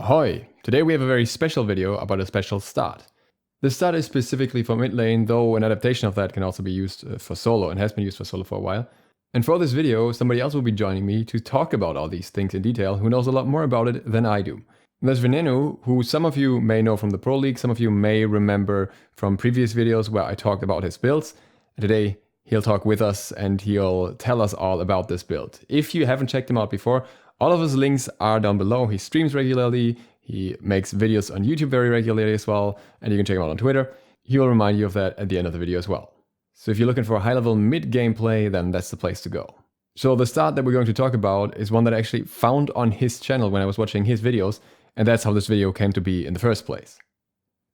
Ahoy! Today we have a very special video about a special start. The start is specifically for mid lane, though an adaptation of that can also be used for solo and has been used for solo for a while. And for this video, somebody else will be joining me to talk about all these things in detail who knows a lot more about it than I do. And there's Veneno, who some of you may know from the Pro League, some of you may remember from previous videos where I talked about his builds. And today he'll talk with us and he'll tell us all about this build. If you haven't checked him out before, all of his links are down below. He streams regularly, he makes videos on YouTube very regularly as well, and you can check him out on Twitter. He will remind you of that at the end of the video as well. So if you're looking for a high-level mid-game play, then that's the place to go. So the start that we're going to talk about is one that I actually found on his channel when I was watching his videos, and that's how this video came to be in the first place.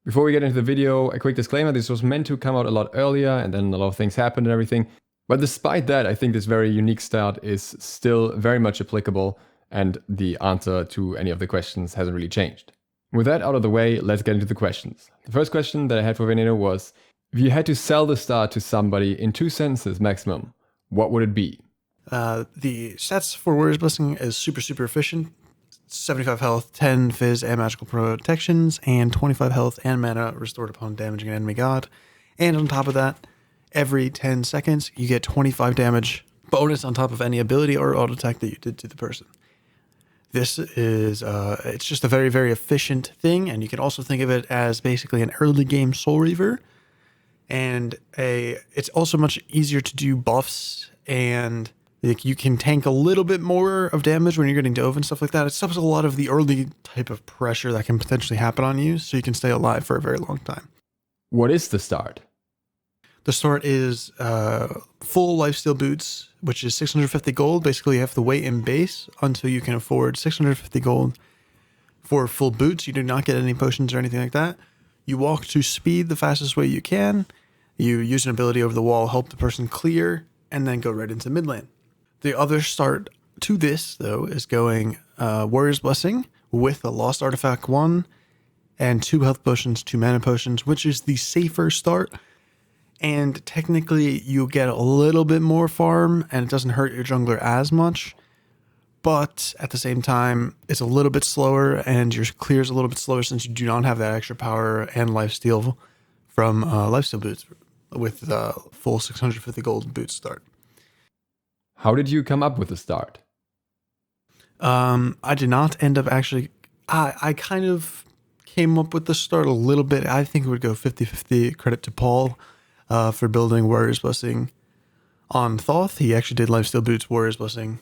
Before we get into the video, a quick disclaimer: this was meant to come out a lot earlier, and then a lot of things happened and everything. But despite that, I think this very unique start is still very much applicable, and the answer to any of the questions hasn't really changed. With that out of the way, let's get into the questions. The first question that I had for Veneno was, if you had to sell the start to somebody in 2 sentences maximum, what would it be? The stats for Warrior's Blessing is super efficient. 75 health, 10 fizz and magical protections, and 25 health and mana restored upon damaging an enemy god. And on top of that, every 10 seconds, you get 25 damage bonus on top of any ability or auto attack that you did to the person. This is, it's just a very efficient thing, and you can also think of it as basically an early game Soul Reaver. And it's also much easier to do buffs, and like you can tank a little bit more of damage when you're getting dove and stuff like that. It stops a lot of the early type of pressure that can potentially happen on you, so you can stay alive for a very long time. What is the start? The start is full lifesteal boots, which is 650 gold. Basically, you have to wait in base until you can afford 650 gold for full boots. You do not get any potions or anything like that. You walk to speed the fastest way you can. You use an ability over the wall, help the person clear, and then go right into mid lane. The other start to this, though, is going Warrior's Blessing with a Lost Artifact 1 and 2 health potions, 2 mana potions, which is the safer start. And technically, you get a little bit more farm, and it doesn't hurt your jungler as much. But at the same time, it's a little bit slower, and your clear is a little bit slower since you do not have that extra power and lifesteal from lifesteal boots with the full 650 gold boot start. How did you come up with the start? I did not end up actually... I kind of came up with the start a little bit. I think it would go 50-50 credit to Paul. For building Warrior's Blessing on Thoth. He actually did Lifesteal Boots Warrior's Blessing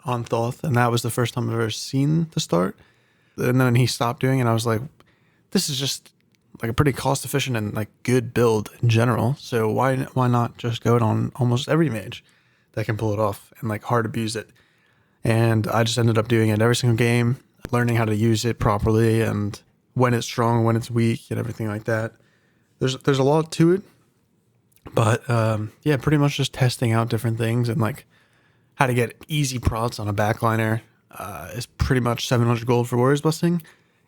on Thoth, and that was the first time I've ever seen the start. And then he stopped doing it, and I was like, this is just like a pretty cost efficient and like good build in general. So why not just go it on almost every mage that can pull it off and like hard abuse it? And I just ended up doing it every single game, learning how to use it properly and when it's strong, when it's weak, and everything like that. There's a lot to it. But yeah, pretty much just testing out different things and like how to get easy prots on a backliner is pretty much 700 gold for Warrior's Blessing.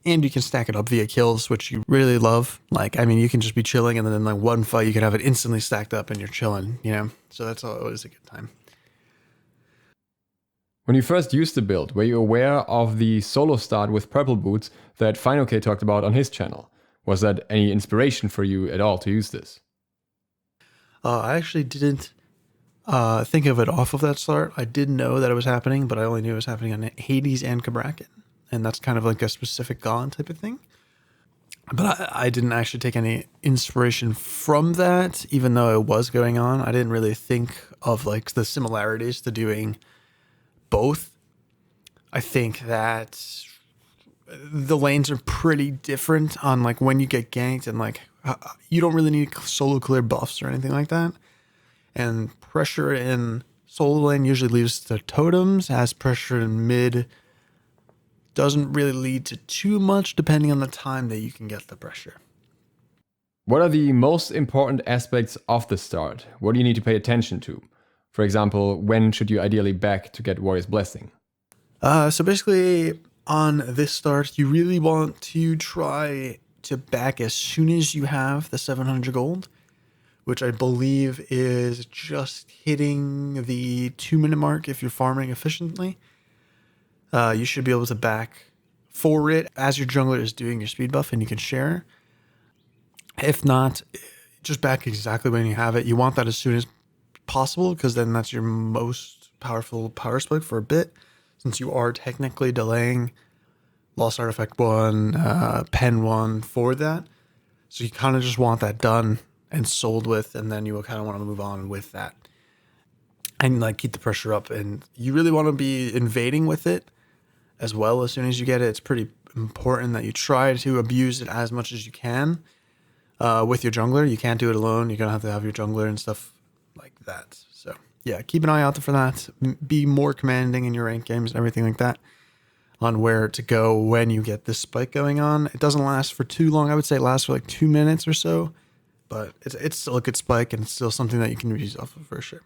And you can stack it up via kills, which you really love. Like, I mean, you can just be chilling and then in like one fight, you can have it instantly stacked up and you're chilling, you know? So that's always a good time. When you first used the build, were you aware of the solo start with purple boots that FineOK talked about on his channel? Was that any inspiration for you at all to use this? I actually didn't think of it off of that start. I did know that it was happening, but I only knew it was happening on Hades and Cabrakan. And that's kind of like a specific god type of thing. But I didn't actually take any inspiration from that, even though it was going on. I didn't really think of like the similarities to doing both. I think that the lanes are pretty different on like when you get ganked and like you don't really need solo clear buffs or anything like that. And pressure in solo lane usually leads to totems, as pressure in mid doesn't really lead to too much depending on the time that you can get the pressure. What are the most important aspects of the start? What do you need to pay attention to? For example, when should you ideally back to get Warrior's Blessing? So basically on this start, you really want to try to back as soon as you have the 700 gold, which I believe is just hitting the 2-minute mark if you're farming efficiently. You should be able to back for it as your jungler is doing your speed buff, and you can share. If not, just back exactly when you have it. You want that as soon as possible, because then that's your most powerful power spike for a bit, since you are technically delaying Lost Artifact 1, Pen 1 for that. So you kind of just want that done and sold with, and then you will kind of want to move on with that. And like keep the pressure up, and you really want to be invading with it as well as soon as you get it. It's pretty important that you try to abuse it as much as you can with your jungler. You can't do it alone. You're going to have your jungler and stuff like that. So yeah, keep an eye out for that. Be more commanding in your ranked games and everything like that on where to go when you get this spike going on. It doesn't last for too long. I would say it lasts for like 2 minutes or so, but it's still a good spike, and it's still something that you can use off of for sure.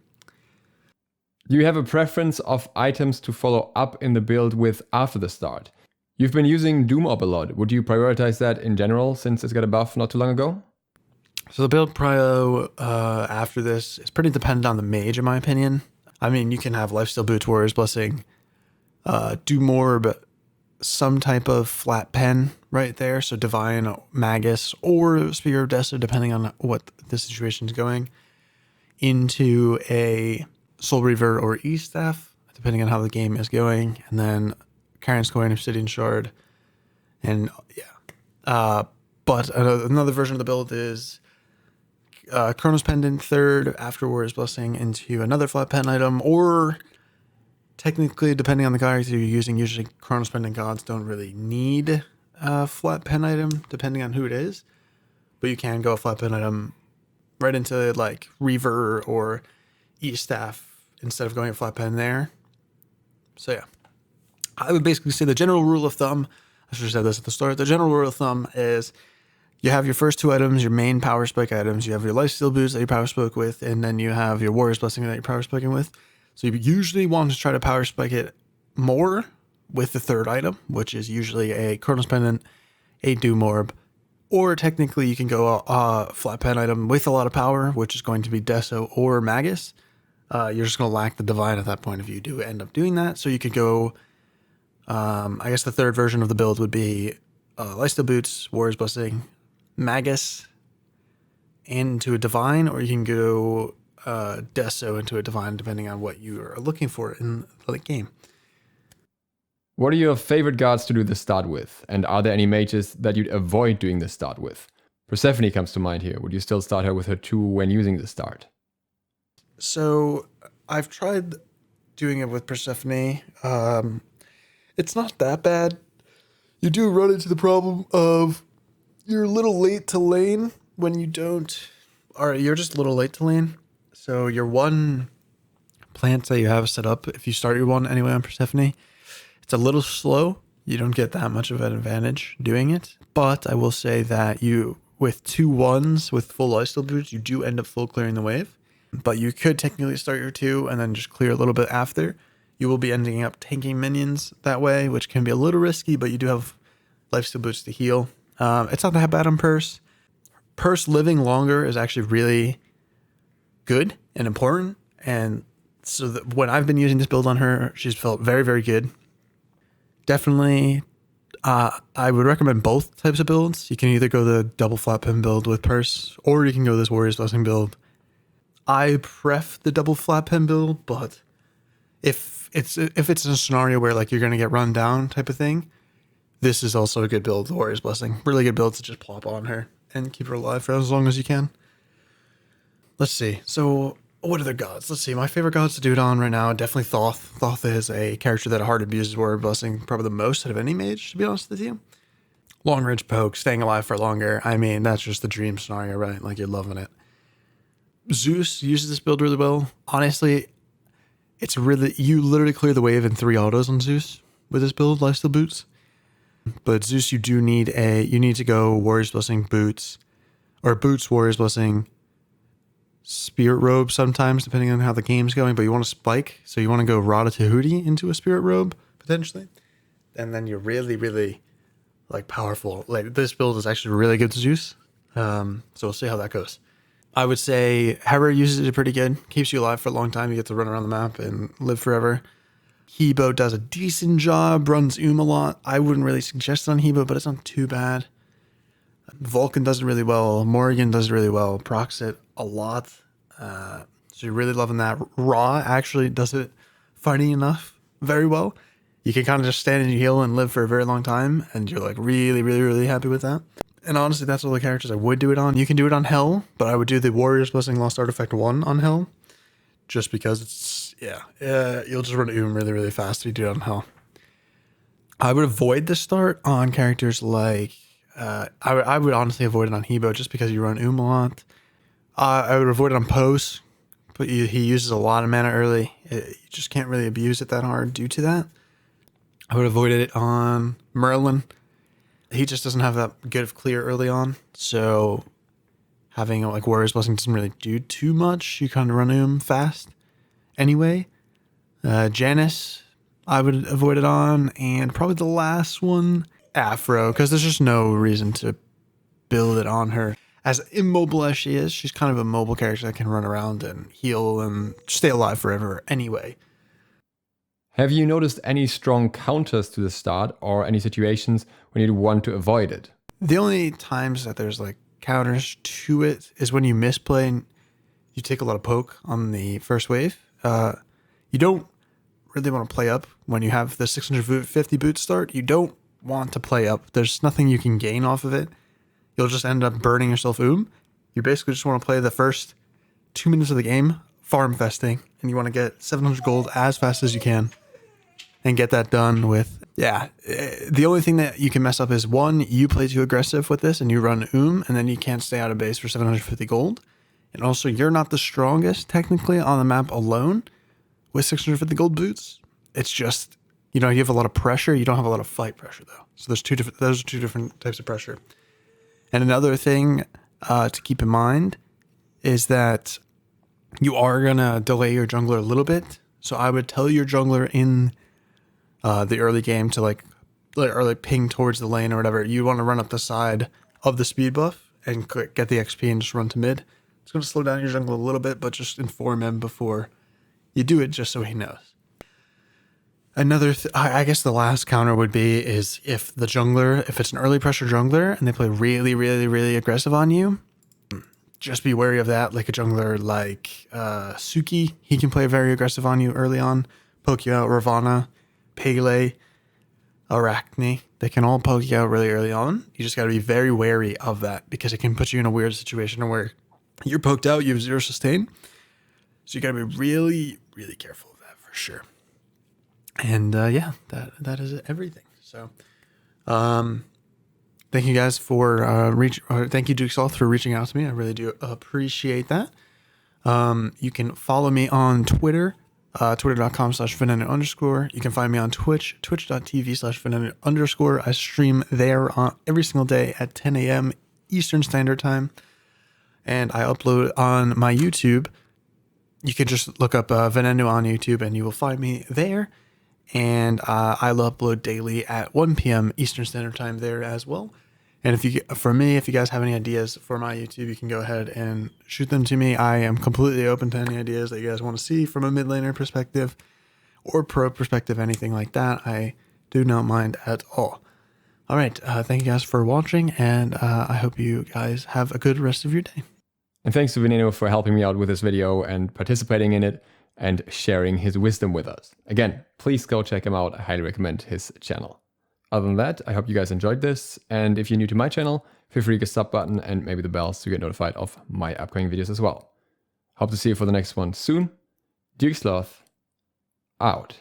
Do you have a preference of items to follow up in the build with after the start? You've been using Doom Orb a lot. Would you prioritize that in general since it's got a buff not too long ago? So the build prio after this is pretty dependent on the mage, in my opinion. I mean, you can have Lifesteal Boots, Warrior's Blessing, Doom Orb, some type of flat pen right there. So Divine, Magus, or Spear of Destiny, depending on what the situation is going, into a Soul Reaver or E-Staff, depending on how the game is going, and then Karen's Coin, Obsidian Shard, and yeah. But another version of the build is Chronos Pendant third after Warrior's Blessing into another flat pen item, or technically, depending on the character you're using, usually Chronos Pendant gods don't really need a flat pen item, depending on who it is, but you can go a flat pen item right into like Reaver or E-Staff instead of going a flat pen there. So yeah, I would basically say the general rule of thumb, I should have said this at the start, the general rule of thumb is you have your first 2 items, your main power spike items, you have your Lifesteal Boots that you power spike with, and then you have your Warrior's Blessing that you're power spiking with. So you usually want to try to power spike it more with the third item, which is usually a Chronos Pendant, a Doom Orb, or technically you can go a flat pen item with a lot of power, which is going to be Deso or Magus. You're just going to lack the Divine at that point if you do end up doing that. So you could go, I guess the third version of the build would be Lifesteal Boots, Warrior's Blessing, Magus into a Divine, or you can go Deso into a Divine, depending on what you are looking for in the game. What are your favorite gods to do the start with? And are there any mages that you'd avoid doing the start with? Persephone comes to mind here. Would you still start her with her 2 when using the start? So I've tried doing it with Persephone. It's not that bad. You do run into the problem of you're a little late to lane when you don't, or you're just a little late to lane. So your one plant that you have set up, if you start your one anyway on Persephone, it's a little slow. You don't get that much of an advantage doing it. But I will say that you, with 2 1s with full Lifesteal Boots, you do end up full clearing the wave. But you could technically start your 2 and then just clear a little bit after. You will be ending up tanking minions that way, which can be a little risky, but you do have Lifesteal Boots to heal. It's not that bad on Purse. Purse living longer is actually really good and important. And so when I've been using this build on her, she's felt very, very good. Definitely, I would recommend both types of builds. You can either go the double flat pen build with Purse, or you can go this Warrior's Blessing build. I pref the double flat pen build, but if it's in a scenario where like you're gonna get run down type of thing, this is also a good build, the Warrior's Blessing. Really good build to just plop on her and keep her alive for as long as you can. Let's see. So what are the gods? Let's see. My favorite gods to do it on right now, definitely Thoth. Thoth is a character that hard abuses Warrior Blessing probably the most out of any mage, to be honest with you. Long range poke, staying alive for longer. I mean, that's just the dream scenario, right? Like, you're loving it. Zeus uses this build really well. Honestly, it's really, you literally clear the wave in 3 autos on Zeus with this build, Lifesteal Boots. But Zeus, you need to go Warrior's Blessing, Boots, or Boots, Warrior's Blessing, Spirit Robe sometimes, depending on how the game's going, but you want to spike, so you want to go Rada Tahuti into a Spirit Robe, potentially. And then you're really, really, like, powerful. Like, this build is actually really good to Zeus. So we'll see how that goes. I would say Hera uses it pretty good. Keeps you alive for a long time. You get to run around the map and live forever. Hebo does a decent job, runs a lot. I wouldn't really suggest it on Hebo, but it's not too bad. Vulcan does it really well. Morrigan does it really well. Procs it a lot. So you're really loving that. Raw actually does it, funny enough, very well. You can kind of just stand and heal and live for a very long time, and you're like really, really, really happy with that. And honestly, that's all the characters I would do it on. You can do it on Hell, but I would do the Warrior's Blessing Lost Artifact 1 on Hell, just because it's, you'll just run really, really fast if you do it on Hell. I would avoid the start on characters like, I would honestly avoid it on Hebo just because you run a lot. I would avoid it on Pose, but he uses a lot of mana early. You just can't really abuse it that hard due to that. I would avoid it on Merlin. He just doesn't have that good of clear early on, so having like Warrior's Blessing doesn't really do too much. You kind of run him fast anyway. Janice, I would avoid it on, and probably the last one, Afro, because there's just no reason to build it on her. As immobile as she is, she's kind of a mobile character that can run around and heal and stay alive forever anyway. Have you noticed any strong counters to the start or any situations when you want to avoid it? The only times that there's like counters to it is when you misplay and you take a lot of poke on the first wave. You don't really want to play up when you have the 650 boot start. You don't want to play up. There's nothing you can gain off of it. You'll just end up burning yourself You basically just want to play the first 2 minutes of the game farm festing, and you want to get 700 gold as fast as you can and get that done with, the only thing that you can mess up is one, you play too aggressive with this and you run and then you can't stay out of base for 750 gold. And also you're not the strongest technically on the map alone with 650 gold boots. It's just, you have a lot of pressure. You don't have a lot of fight pressure though. So those are two different types of pressure. And another thing to keep in mind is that you are going to delay your jungler a little bit. So I would tell your jungler in the early game to like ping towards the lane or whatever. You want to run up the side of the speed buff and get the XP and just run to mid. It's going to slow down your jungler a little bit, but just inform him before you do it just so he knows. Another, I guess the last counter would be is if it's an early pressure jungler and they play really, really, really aggressive on you, just be wary of that. Like a jungler like Suki, he can play very aggressive on you early on, poke you out. Ravana, Pele, Arachne, they can all poke you out really early on. You just got to be very wary of that because it can put you in a weird situation where you're poked out, you have 0 sustain. So you got to be really, really careful of that for sure. And that is everything. So, thank you guys for thank you Dukesoft for reaching out to me. I really do appreciate that. You can follow me on Twitter, twitter.com/veneno_. You can find me on Twitch, twitch.tv/veneno_. I stream there on every single day at 10 a.m. Eastern Standard Time. And I upload on my YouTube. You can just look up Veneno on YouTube and you will find me there. And I'll upload daily at 1 p.m. Eastern Standard Time there as well. And if you guys have any ideas for my YouTube, you can go ahead and shoot them to me. I am completely open to any ideas that you guys want to see from a mid laner perspective or pro perspective, anything like that. I do not mind at all. All right. Thank you guys for watching, and I hope you guys have a good rest of your day. And thanks to Veneno for helping me out with this video and participating in it and sharing his wisdom with us. Again, please go check him out. I highly recommend his channel. Other than that, I hope you guys enjoyed this. And if you're new to my channel, feel free to hit the sub button and maybe the bells to get notified of my upcoming videos as well. Hope to see you for the next one soon. Dukesoft, out.